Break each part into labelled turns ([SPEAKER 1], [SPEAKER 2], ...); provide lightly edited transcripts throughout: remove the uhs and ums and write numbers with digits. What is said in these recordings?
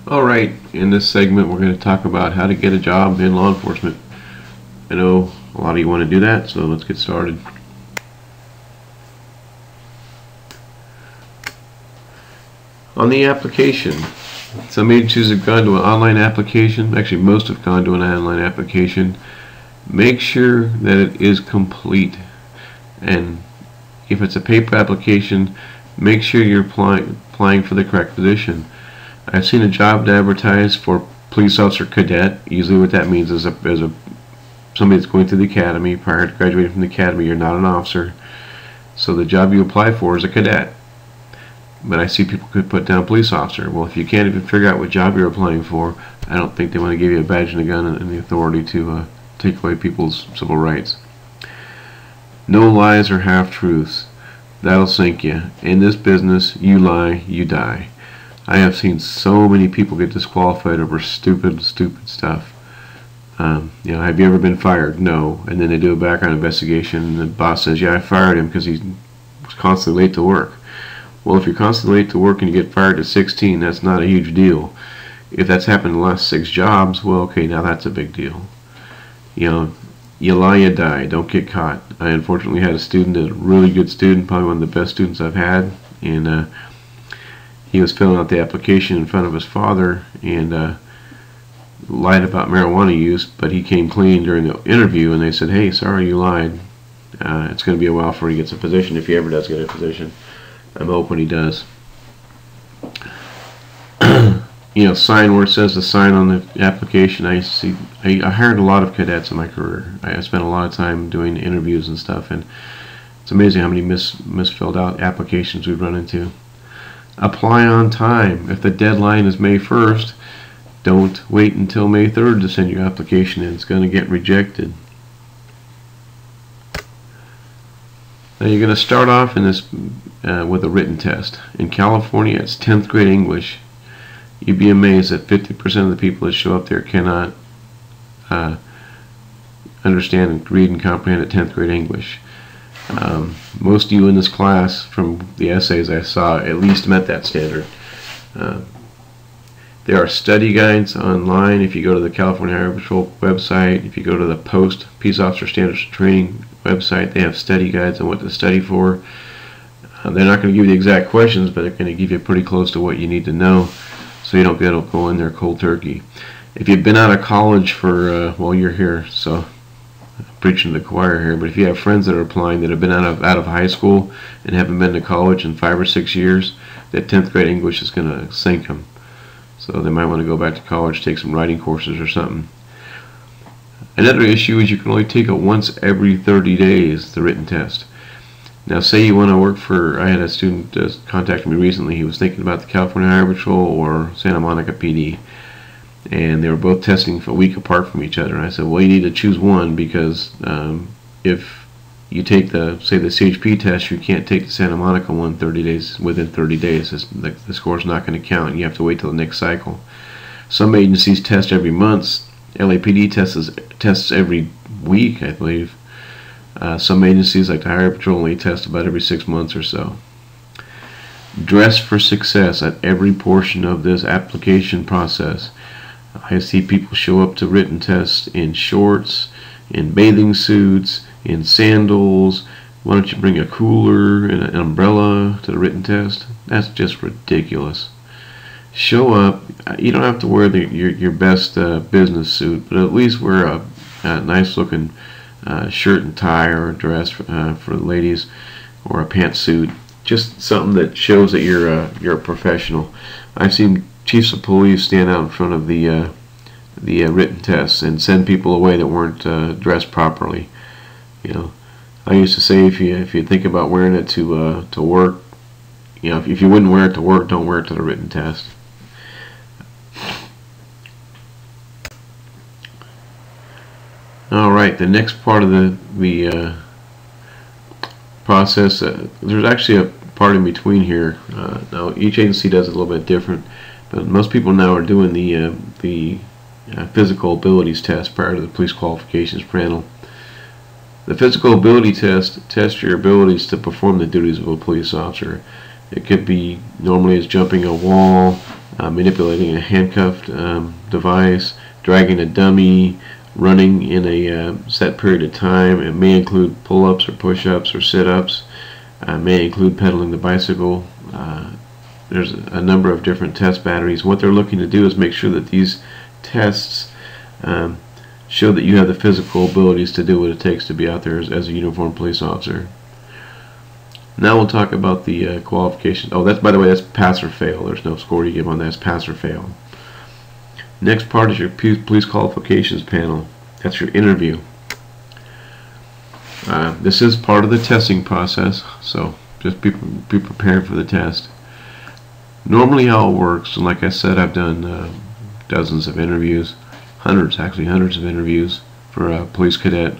[SPEAKER 1] Alright, in this segment we're going to talk about how to get a job in law enforcement. I know a lot of you want to do that, so let's get started. On the application, some agencies have gone to an online application. Actually, most have gone to an online application. Make sure that it is complete, and if it's a paper application, make sure you're applying for the correct position. I've seen a job advertised for police officer cadet. Usually what that means is somebody that's going through the academy. Prior to graduating from the academy, you're not an officer, so the job you apply for is a cadet. But I see people could put down police officer. Well, if you can't even figure out what job you're applying for, I don't think they want to give you a badge and a gun and the authority to take away people's civil rights. No lies or half-truths. That'll sink you. In this business, you lie, you die. I have seen so many people get disqualified over stupid stuff. Have you ever been fired? No. And then they do a background investigation and the boss says, yeah, I fired him because he was constantly late to work. Well, if you're constantly late to work and you get fired at 16, that's not a huge deal. If that's happened in the last 6 jobs, well, okay, now that's a big deal. You lie, you die. Don't get caught. I unfortunately had a student, a really good student, probably one of the best students I've had, and he was filling out the application in front of his father and lied about marijuana use, but he came clean during the interview, and they said, hey, sorry, you lied. It's going to be a while before he gets a position, if he ever does get a position. I'm hoping he does. Sign where it says to sign on the application. I hired a lot of cadets in my career. I spent a lot of time doing interviews and stuff, and it's amazing how many misfilled out applications we've run into. Apply on time. If the deadline is May 1st, don't wait until May 3rd to send your application in. It's going to get rejected. Now you're going to start off in this with a written test. In California, it's 10th grade English. You'd be amazed that 50% of the people that show up there cannot understand and read and comprehend at 10th grade English. Most of you in this class, from the essays I saw, at least met that standard. There are study guides online. If you go to the California Highway Patrol website, if you go to the Post Peace Officer Standards Training website, they have study guides on what to study for. They're not going to give you the exact questions, but they're going to give you pretty close to what you need to know, so you don't get to go in there cold turkey. If you've been out of college for, well, you're here, so I'm preaching to the choir here, but if you have friends that are applying that have been out of high school and haven't been to college in 5 or 6 years, that 10th grade English is going to sink them. So they might want to go back to college, take some writing courses or something. Another issue is you can only take it once every 30 days, the written test. Now say you want to work for, I had a student contact me recently. He was thinking about the California Highway Patrol or Santa Monica PD, and they were both testing for a week apart from each other. And I said, well, you need to choose one, because if you take the CHP test, you can't take the Santa Monica one within 30 days. The score's not going to count. You have to wait till the next cycle. Some agencies test every month. LAPD tests every week, I believe. Some agencies, like the Highway Patrol, only test about every 6 months or so. Dress for success at every portion of this application process. I see people show up to written tests in shorts, in bathing suits, in sandals. Why don't you bring a cooler and an umbrella to the written test? That's just ridiculous. Show up. You don't have to wear your best business suit, but at least wear a nice looking shirt and tie, or a dress for the ladies, or a pantsuit. Just something that shows that you're a professional. I've seen chiefs of police stand out in front of the written tests and send people away that weren't dressed properly. I used to say, if you think about wearing it to work, if you wouldn't wear it to work, don't wear it to the written test. All right, the next part of the process, there's actually a part in between here. Now each agency does it a little bit different, but most people now are doing the physical abilities test prior to the police qualifications panel. The physical ability test tests your abilities to perform the duties of a police officer. It could be normally as jumping a wall, manipulating a handcuffed device, dragging a dummy, running in a set period of time. It may include pull-ups or push-ups or sit-ups. May include pedaling the bicycle. There's a number of different test batteries. What they're looking to do is make sure that these tests show that you have the physical abilities to do what it takes to be out there as a uniformed police officer. Now we'll talk about the qualifications. Oh, that's, by the way, that's pass or fail. There's no score you give on that. It's pass or fail. Next part is your police qualifications panel. That's your interview. This is part of the testing process, so just be prepared for the test. Normally how it works, and like I said, I've done dozens of interviews, hundreds of interviews for a police cadet.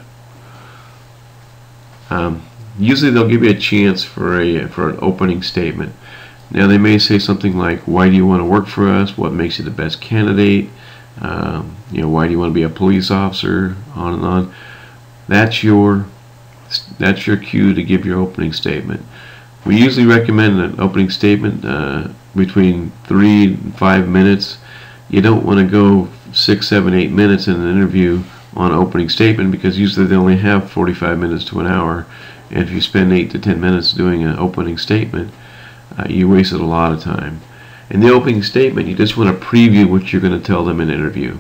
[SPEAKER 1] Usually they'll give you a chance for an opening statement. Now they may say something like, why do you want to work for us? What makes you the best candidate? Why do you want to be a police officer? On and on. That's your cue to give your opening statement. We usually recommend an opening statement between 3 and 5 minutes. You don't want to go 6, 7, 8 minutes in an interview on an opening statement, because usually they only have 45 minutes to an hour. And if you spend 8 to 10 minutes doing an opening statement, you wasted a lot of time. In the opening statement, you just want to preview what you're going to tell them in an interview.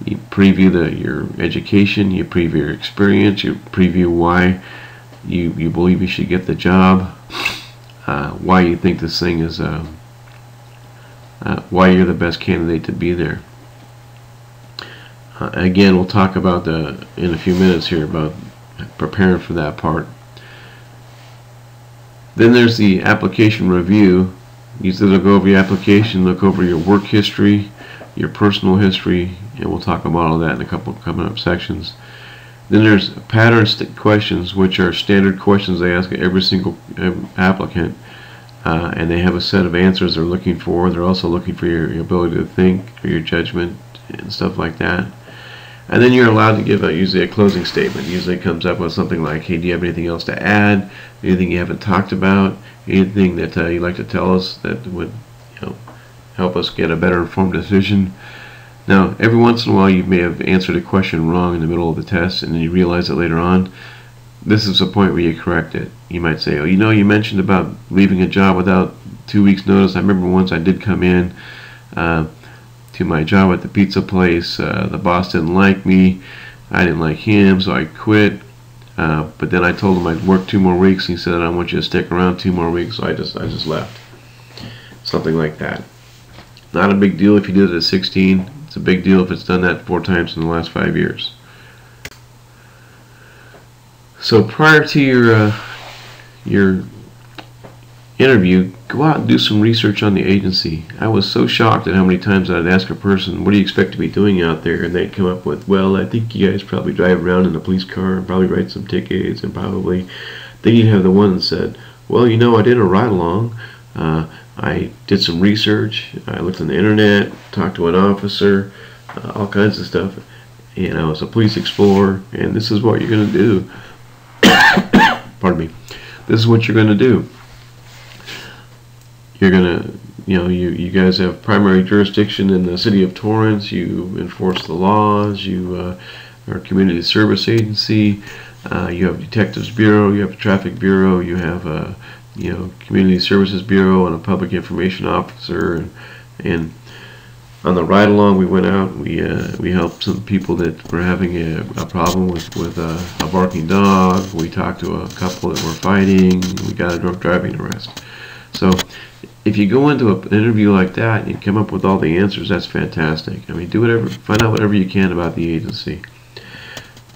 [SPEAKER 1] You preview your education, you preview your experience, you preview why you believe you should get the job, why you think this thing is, why you're the best candidate to be there. Again, we'll talk about in a few minutes here about preparing for that part. Then there's the application review. Usually they'll go over your application, look over your work history, your personal history, and we'll talk about all that in a couple coming up sections. Then there's pattern questions, which are standard questions they ask every single applicant, and they have a set of answers they're looking for. They're also looking for your ability to think, or your judgment, and stuff like that. And then you're allowed to give usually a closing statement. Usually it comes up with something like, hey, do you have anything else to add? Anything you haven't talked about? Anything that you'd like to tell us that would help us get a better informed decision? Now, every once in a while you may have answered a question wrong in the middle of the test, and then you realize it later on. This is the point where you correct it. You might say, oh, you mentioned about leaving a job without 2 weeks notice. I remember once I did come in to my job at the pizza place. The boss didn't like me. I didn't like him, so I quit. But then I told him I'd work 2 more weeks. He said, I want you to stick around 2 more weeks, so I just left. Something like that. Not a big deal if you did it at 16. It's a big deal if it's done that 4 times in the last 5 years. So prior to your interview, go out and do some research on the agency. I was so shocked at how many times I'd ask a person, what do you expect to be doing out there? And they'd come up with, well, I think you guys probably drive around in a police car and probably write some tickets, and probably then you'd have the one that said, well, I did a ride-along. I did some research. I looked on the internet, talked to an officer, all kinds of stuff. And I was a police explorer, and this is what you're going to do. Pardon me. This is what you're going to do. You're going to, you guys have primary jurisdiction in the city of Torrance. You enforce the laws. You are a community service agency. You have a detectives bureau. You have a traffic bureau. You have a community services bureau and a public information officer. And on the ride along, we went out. We helped some people that were having a problem with a barking dog. We talked to a couple that were fighting. We got a drunk driving arrest. So if you go into an interview like that and you come up with all the answers, that's fantastic. Find out whatever you can about the agency.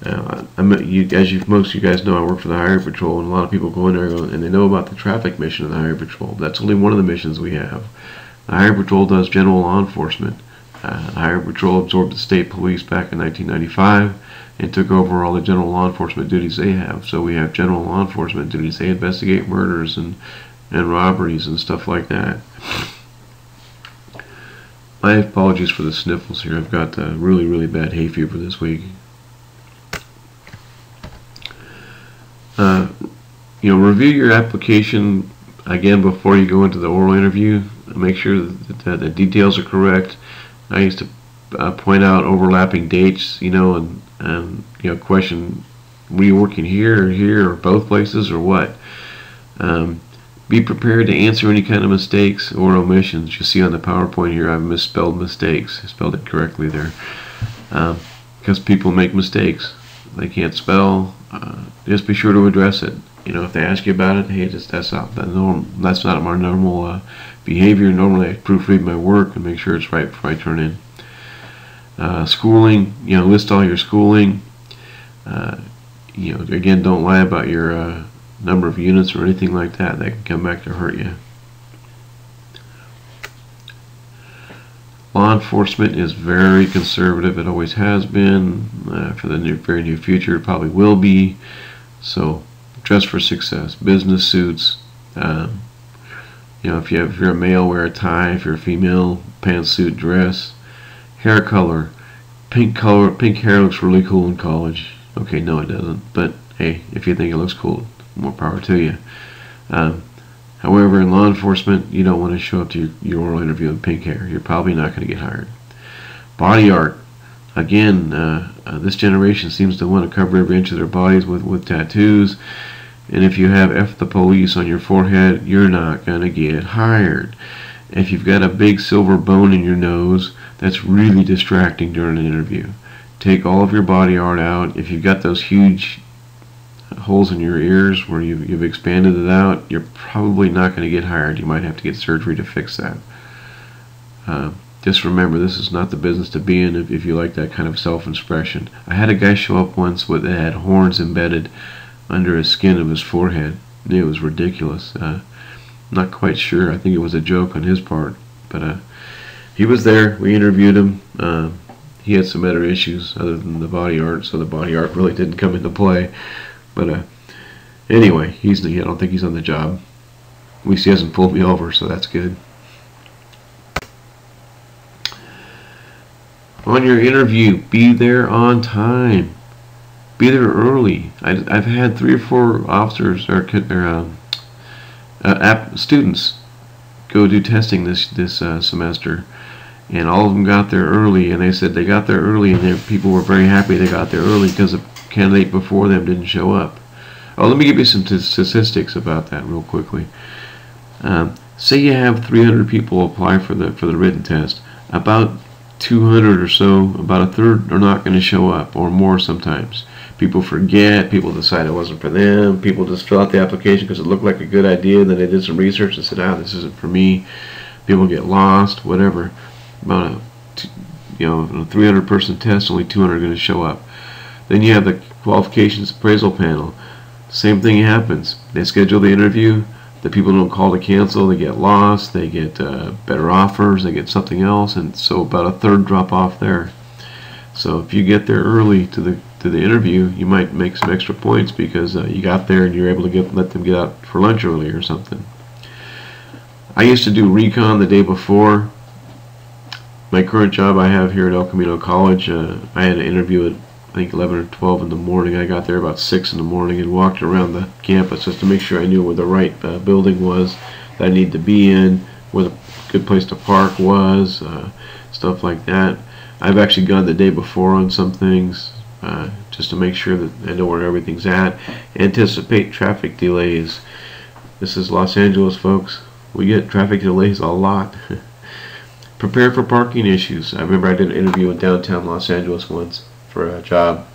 [SPEAKER 1] Most of you guys know, I work for the Highway Patrol, and a lot of people go in there and they know about the traffic mission of the Highway Patrol. That's only one of the missions we have. The Highway Patrol does general law enforcement. The Highway Patrol absorbed the state police back in 1995 and took over all the general law enforcement duties they have. So we have general law enforcement duties. They investigate murders and robberies and stuff like that. My apologies for the sniffles here. I've got really, really bad hay fever this week. Review your application again before you go into the oral interview. make sure that the details are correct. I used to point out overlapping dates, and question, were you working here, or both places, or what? Be prepared to answer any kind of mistakes or omissions. You see on the PowerPoint here, I've misspelled mistakes. I spelled it correctly there. Because people make mistakes. They can't spell. Just be sure to address it. If they ask you about it, hey, that's not my normal behavior. Normally I proofread my work and make sure it's right before I turn in. Schooling, list all your schooling. Again, don't lie about your number of units or anything like that. That can come back to hurt you. Law enforcement is very conservative. It always has been. For the very near future, it probably will be. So, dress for success. Business suits. If you're a male, wear a tie. If you're a female, pantsuit, dress. Hair color. Pink hair looks really cool in college. Okay, no, it doesn't. But hey, if you think it looks cool, more power to you. However, in law enforcement, you don't want to show up to your oral interview in pink hair. You're probably not going to get hired. Body art. Again, this generation seems to want to cover every inch of their bodies with tattoos. And if you have F the police on your forehead, you're not going to get hired. If you've got a big silver bone in your nose, that's really distracting during an interview. Take all of your body art out. If you've got those huge holes in your ears where you've expanded it out, you're probably not going to get hired. You might have to get surgery to fix that. Just remember, this is not the business to be in if you like that kind of self-expression. I had a guy show up once that had horns embedded under his skin of his forehead. It was ridiculous. Not quite sure. I think it was a joke on his part. But he was there. We interviewed him. He had some other issues other than the body art, so the body art really didn't come into play. But anyway, I don't think he's on the job. At least he hasn't pulled me over, so that's good. On your interview, be there on time. Be there early. I've had 3 or 4 officers or students go do testing this semester, and all of them got there early. And they said they got there early, and people were very happy they got there early because the candidate before them didn't show up. Oh, let me give you some statistics about that real quickly. Say you have 300 people apply for the written test. About 200 or so, about a third, are not going to show up, or more sometimes. People forget, people decide it wasn't for them, people just fill out the application because it looked like a good idea, then they did some research and said, this isn't for me. People get lost, whatever. About a 300 person test, only 200 are going to show up. Then you have the qualifications appraisal panel. Same thing happens. They schedule the interview, the people don't call to cancel, they get lost, they get better offers, they get something else, and so about a third drop off there. So if you get there early to the interview, you might make some extra points because you got there and you're able to let them get out for lunch early or something. I used to do recon the day before. My current job I have here at El Camino College, I had an interview at I think 11 or 12 in the morning. I got there about 6 in the morning and walked around the campus just to make sure I knew where the right building was that I needed to be in, where the good place to park was, stuff like that. I've actually gone the day before on some things just to make sure that I know where everything's at. Anticipate traffic delays. This is Los Angeles, folks. We get traffic delays a lot. Prepare for parking issues. I remember I did an interview in downtown Los Angeles once for a job.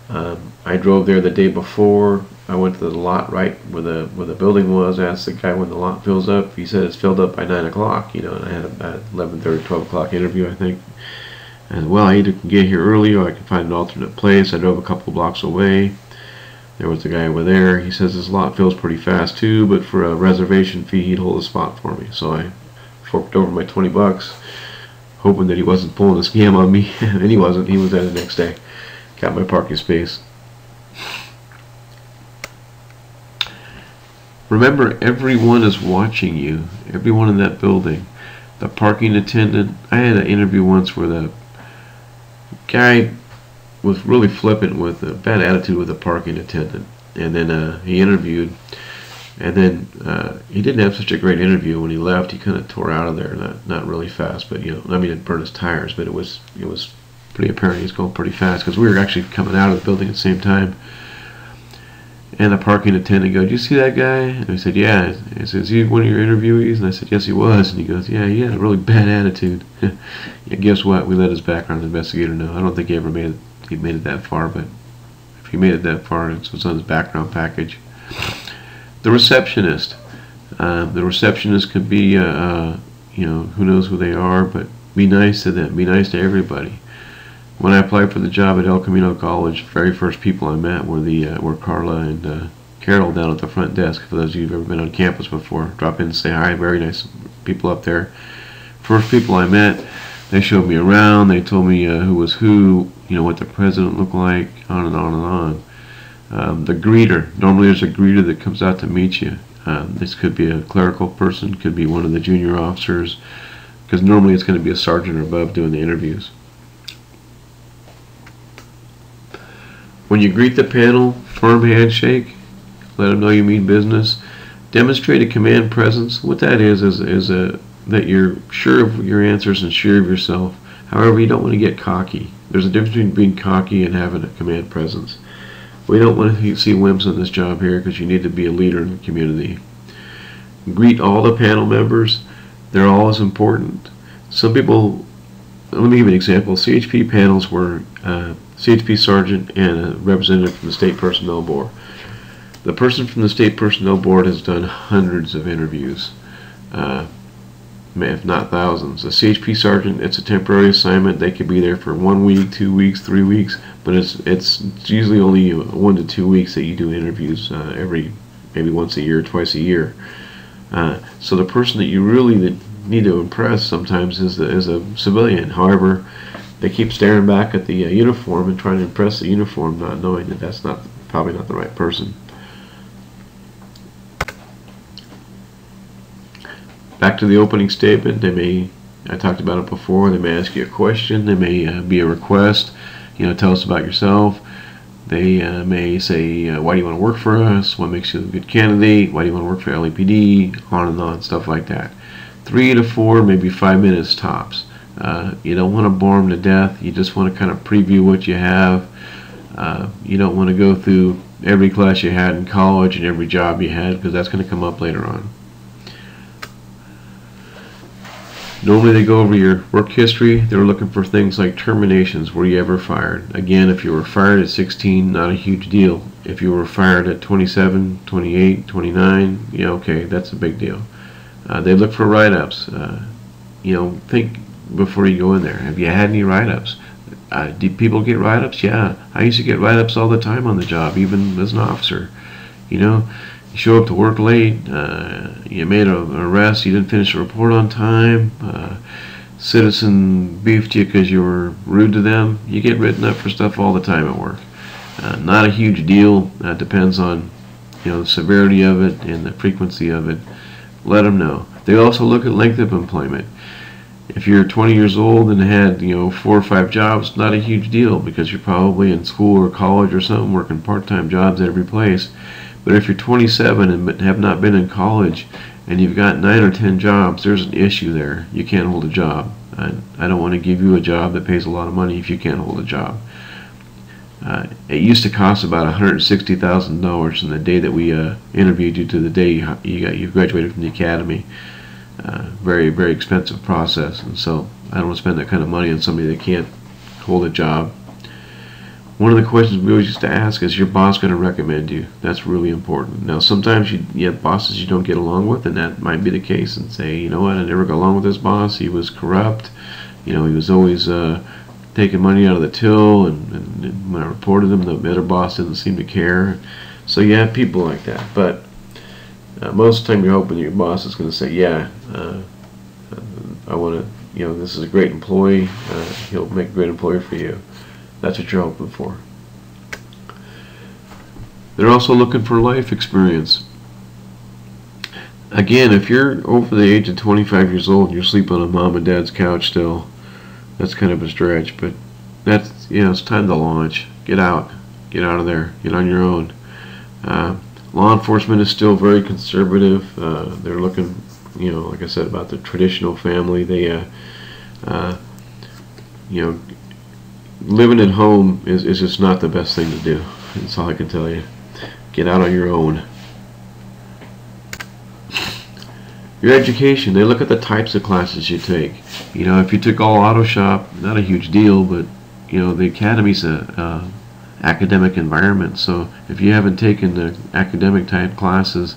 [SPEAKER 1] I drove there the day before. I went to the lot right where the building was. I asked the guy when the lot fills up. He said it's filled up by 9 o'clock. And I had a 11:30, 12 o'clock interview, I think. And well, I either can get here early or I can find an alternate place. I drove a couple blocks away. There was a guy over there. He says his lot fills pretty fast too, but for a reservation fee, he'd hold a spot for me. So I forked over my $20. Hoping that he wasn't pulling a scam on me, and he wasn't. He was there the next day. Got my parking space. Remember, everyone is watching you. Everyone in that building. The parking attendant. I had an interview once where the guy was really flippant with a bad attitude with the parking attendant, and then he interviewed. And then he didn't have such a great interview. When he left, he kind of tore out of there, not really fast, but I mean, it burned his tires, but it was pretty apparent he was going pretty fast because we were actually coming out of the building at the same time. And the parking attendant goes, "Did you see that guy?" And I said, "Yeah." He said, "Is he one of your interviewees?" And I said, "Yes, he was." And he goes, "Yeah, he had a really bad attitude." Yeah, guess what? We let his background investigator know. I don't think he made it that far, but if he made it that far, it was on his background package. The receptionist. The receptionist could be, who knows who they are, but be nice to them. Be nice to everybody. When I applied for the job at El Camino College, the very first people I met were Carla and Carol down at the front desk. For those of you who've ever been on campus before, drop in and say hi. Very nice people up there. First people I met, they showed me around. They told me who was who, what the president looked like, on and on and on. The greeter. Normally there's a greeter that comes out to meet you. This could be a clerical person, could be one of the junior officers, because normally it's going to be a sergeant or above doing the interviews. When you greet the panel, firm handshake, let them know you mean business. Demonstrate a command presence. What that is that you're sure of your answers and sure of yourself. However, you don't want to get cocky. There's a difference between being cocky and having a command presence. We don't want to see wimps on this job here because you need to be a leader in the community. Greet all the panel members. They're all as important. Some people, let me give you an example. CHP panels were CHP sergeant and a representative from the State Personnel Board. The person from the State Personnel Board has done hundreds of interviews, if not thousands. A CHP sergeant, it's a temporary assignment. They could be there for 1 week, 2 weeks, 3 weeks, but it's usually only 1 to 2 weeks that you do interviews maybe once a year, twice a year. So the person that you really need to impress sometimes is a civilian. However, they keep staring back at the uniform and trying to impress the uniform, not knowing that that's probably not the right person. Back to the opening statement. I talked about it before. They may ask you a question. They may be a request. Tell us about yourself. They may say, why do you want to work for us? What makes you a good candidate? Why do you want to work for LAPD? On and on, stuff like that. 3 to 4, maybe 5 minutes tops. You don't want to bore them to death. You just want to kind of preview what you have. You don't want to go through every class you had in college and every job you had, because that's going to come up later on. Normally they go over your work history. They're looking for things like terminations. Were you ever fired? Again, if you were fired at 16, not a huge deal. If you were fired at 27, 28, 29, okay, that's a big deal. They look for write-ups. Think before you go in there. Have you had any write-ups? Do people get write-ups? Yeah, I used to get write-ups all the time on the job, even as an officer. You show up to work late, you made an arrest, you didn't finish a report on time, citizen beefed you because you were rude to them. You get written up for stuff all the time at work. Not a huge deal. That depends on the severity of it and the frequency of it. Let them know. They also look at length of employment. If you're 20 years old and had 4 or 5 jobs, not a huge deal, because you're probably in school or college or something, working part-time jobs at every place. But if you're 27 and have not been in college and you've got 9 or 10 jobs, there's an issue there. You can't hold a job. I don't want to give you a job that pays a lot of money if you can't hold a job. It used to cost about $160,000 from the day that we interviewed you to the day you graduated from the academy. Very, very expensive process, and so I don't want to spend that kind of money on somebody that can't hold a job. One of the questions we always used to ask is, your boss going to recommend you? That's really important. Now, sometimes you have bosses you don't get along with, and that might be the case, and say, you know what, I never got along with this boss. He was corrupt. He was always taking money out of the till, and when I reported him, the other boss didn't seem to care. So you have people like that, but most of the time you're hoping your boss is going to say, yeah, I want to, this is a great employee. He'll make a great employer for you. That's what you're hoping for. They're also looking for life experience. Again, if you're over the age of 25 years old and you're sleeping on mom and dad's couch still, that's kind of a stretch, but it's time to launch. Get out of there. Get on your own. Law enforcement is still very conservative. They're looking, like I said, about the traditional family. They, living at home is just not the best thing to do. That's all I can tell you. Get out on your own. Your education, they look at the types of classes you take. If you took all auto shop, not a huge deal, but the academy's a academic environment, so if you haven't taken the academic type classes,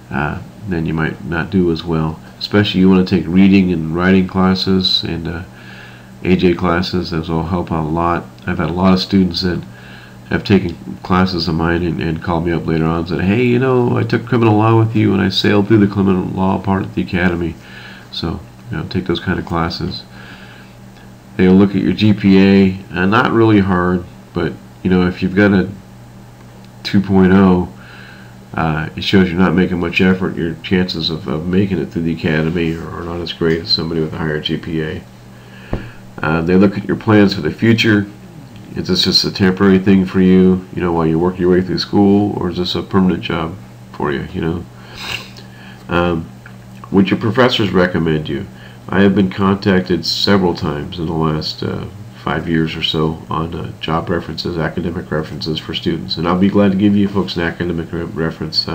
[SPEAKER 1] then you might not do as well. Especially you want to take reading and writing classes and AJ classes. Those will help out a lot. I've had a lot of students that have taken classes of mine and called me up later on and said, hey, I took criminal law with you and I sailed through the criminal law part of the academy. So take those kind of classes. They'll look at your GPA, and not really hard, but if you've got a 2.0, it shows you're not making much effort. Your chances of making it through the academy are not as great as somebody with a higher GPA. They look at your plans for the future. Is this just a temporary thing for you, while you work your way through school, or is this a permanent job for you, Would your professors recommend you? I have been contacted several times in the last 5 years or so on job references, academic references for students, and I'll be glad to give you folks an academic reference,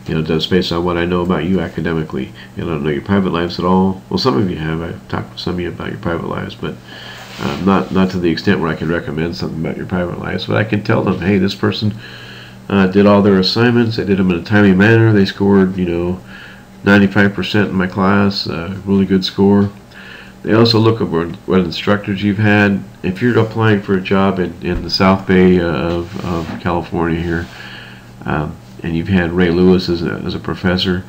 [SPEAKER 1] just based on what I know about you academically. I don't know your private lives at all. Well, some of you have. I've talked to some of you about your private lives, but not to the extent where I can recommend something about your private lives, but I can tell them, hey, this person did all their assignments, they did them in a timely manner, they scored 95% in my class, really good score. They also look at what instructors you've had. If you're applying for a job in the South Bay of California here, and you've had Ray Lewis as a professor,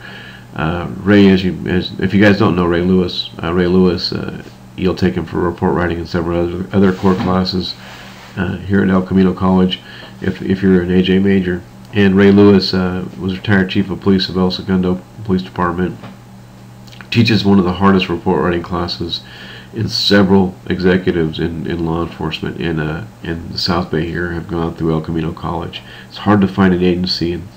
[SPEAKER 1] Ray, if you guys don't know Ray Lewis, you'll take him for report writing and several other core classes here at El Camino College if you're an AJ major. And Ray Lewis was retired chief of police of El Segundo Police Department. Teaches one of the hardest report writing classes, and several executives in law enforcement in the South Bay here have gone through El Camino College. It's hard to find an agency in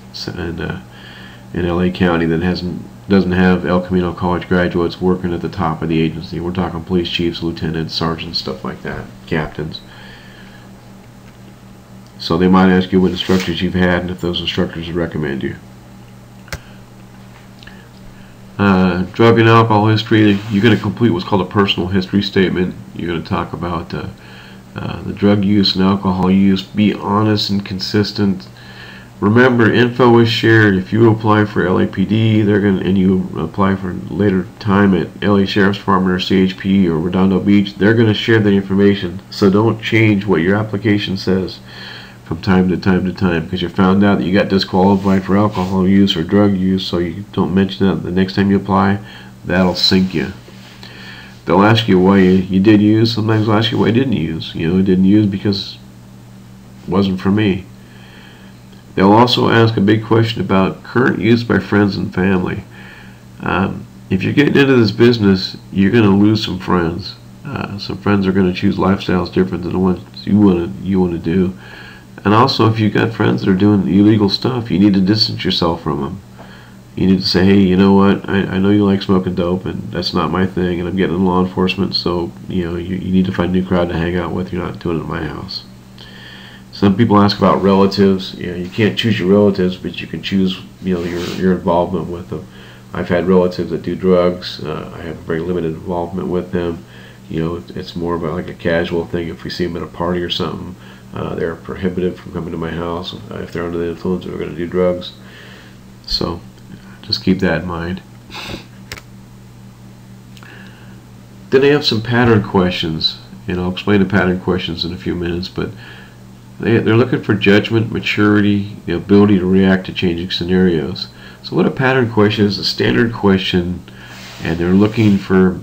[SPEAKER 1] LA County that doesn't have El Camino College graduates working at the top of the agency. We're talking police chiefs, lieutenants, sergeants, stuff like that, captains. So they might ask you what instructors you've had and if those instructors would recommend you. Drug and alcohol history, you're going to complete what's called a personal history statement. You're going to talk about the drug use and alcohol use. Be honest and consistent. Remember, info is shared. If you apply for LAPD, and you apply for later time at LA Sheriff's Department or CHP or Redondo Beach, they're going to share that information. So don't change what your application says from time to time, because you found out that you got disqualified for alcohol use or drug use, so you don't mention that the next time you apply. That'll sink you. They'll ask you why you did use. Sometimes they'll ask you why you didn't use. I didn't use because it wasn't for me. They'll also ask a big question about current use by friends and family. If you're getting into this business, you're going to lose some friends. Some friends are going to choose lifestyles different than the ones you want to do. And also, if you've got friends that are doing illegal stuff, you need to distance yourself from them. You need to say, hey, you know what, I know you like smoking dope, and that's not my thing, and I'm getting in law enforcement, so you need to find a new crowd to hang out with. You're not doing it at my house. Some people ask about relatives. You can't choose your relatives, but you can choose your involvement with them. I've had relatives that do drugs. I have very limited involvement with them. It's more about like a casual thing. If we see them at a party or something, they're prohibited from coming to my house. If they're under the influence, they're going to do drugs. So just keep that in mind. Then they have some pattern questions, and I'll explain the pattern questions in a few minutes, but they're looking for judgment, maturity, the ability to react to changing scenarios. So what a pattern question is, a standard question, and they're looking for,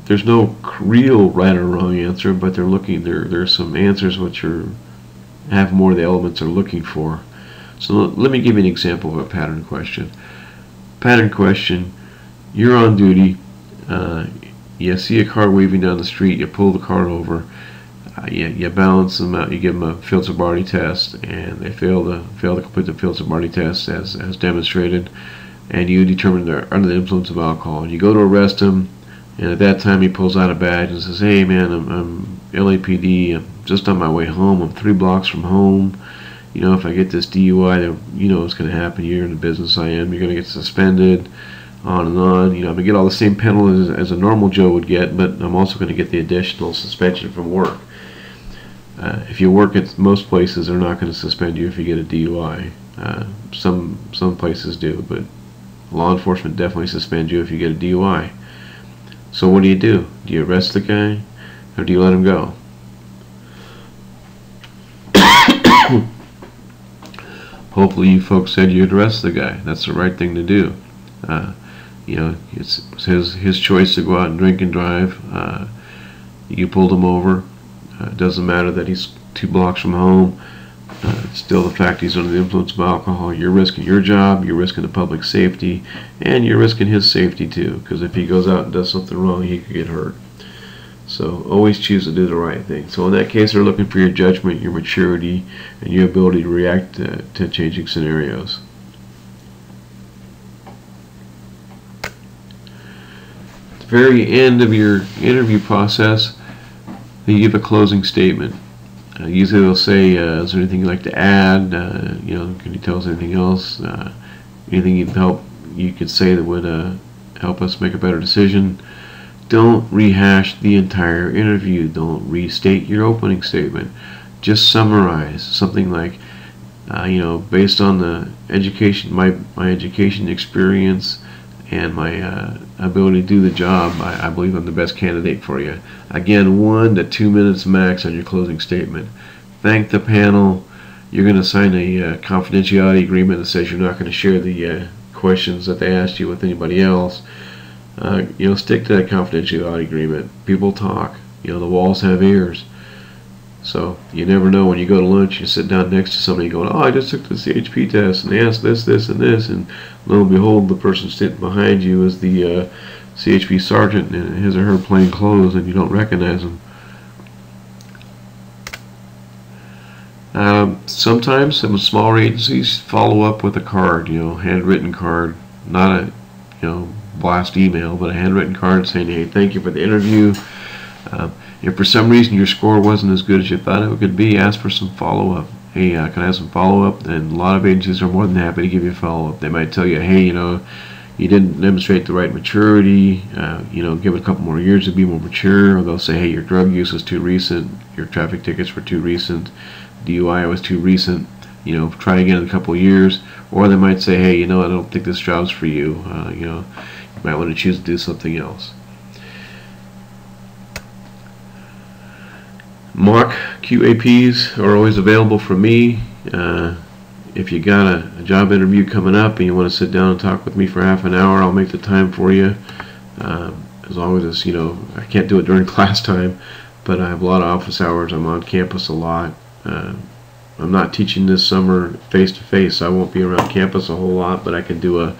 [SPEAKER 1] there's no real right or wrong answer, but they're looking, there's some answers which have more of the elements they're looking for. So let me give you an example of a pattern question. Pattern question: you're on duty, you see a car waving down the street, you pull the car over, You balance them out. You give them a field sobriety test, and they fail to complete the field sobriety test as demonstrated, and you determine they're under the influence of alcohol. And you go to arrest him, and at that time he pulls out a badge and says, "Hey man, I'm LAPD. I'm just on my way home. I'm 3 blocks from home. You know, if I get this DUI, you know what's going to happen. You're in the business I am. You're going to get suspended." On and on. You know, I'm going to get all the same penalties as a normal Joe would get, but I'm also going to get the additional suspension from work. If you work at most places, they're not going to suspend you if you get a DUI. Some places do, but law enforcement definitely suspends you if you get a DUI. So what do? Do you arrest the guy, or do you let him go? Hopefully you folks said you'd arrest the guy. That's the right thing to do. You know, it's his choice to go out and drink and drive. You pulled him over. It doesn't matter that he's 2 blocks from home. Still, the fact he's under the influence of alcohol, you're risking your job, you're risking the public safety, and you're risking his safety too, because if he goes out and does something wrong, he could get hurt. So always choose to do the right thing. So in that case, they're looking for your judgment, your maturity, and your ability to react to changing scenarios. At the very end of your interview process, you give a closing statement. Usually they'll say, "Is there anything you'd like to add? You know, can you tell us anything else? Anything you could say that would help us make a better decision?" Don't rehash the entire interview. Don't restate your opening statement. Just summarize something like, you know, based on the education, my education experience and my ability to do the job, I believe I'm the best candidate for you. Again, 1 to 2 minutes max on your closing statement. Thank the panel. You're going to sign a confidentiality agreement that says you're not going to share the questions that they asked you with anybody else. You know, stick to that confidentiality agreement. People talk. You know, the walls have ears. So you never know. When you go to lunch, you sit down next to somebody going, "Oh, I just took the CHP test, and they asked this, this, and this," and lo and behold, the person sitting behind you is the CHP sergeant in his or her plain clothes, and you don't recognize him. Sometimes some smaller agencies follow up with a card, you know, handwritten card, not a, you know, blast email, but a handwritten card saying, "Hey, thank you for the interview. If for some reason your score wasn't as good as you thought it could be, ask for some follow-up. Hey, can I have some follow-up?" And a lot of agencies are more than happy to give you follow-up. They might tell you, "Hey, you know, you didn't demonstrate the right maturity. You know, give it a couple more years to be more mature." Or they'll say, "Hey, your drug use was too recent. Your traffic tickets were too recent. DUI was too recent. You know, try again in a couple of years." Or they might say, "Hey, you know, I don't think this job's for you. You know, you might want to choose to do something else." Mock QAPs are always available from me. If you got a job interview coming up and you want to sit down and talk with me for half an hour, I'll make the time for you. As long as it's, you know, I can't do it during class time, but I have a lot of office hours. I'm on campus a lot. I'm not teaching this summer face-to-face, so I won't be around campus a whole lot, but I can do a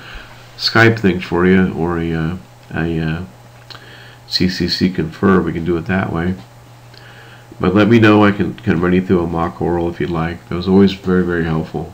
[SPEAKER 1] Skype thing for you, or a CCC Confer. We can do it that way. But let me know. I can run you through a mock oral if you'd like. That was always very, very helpful.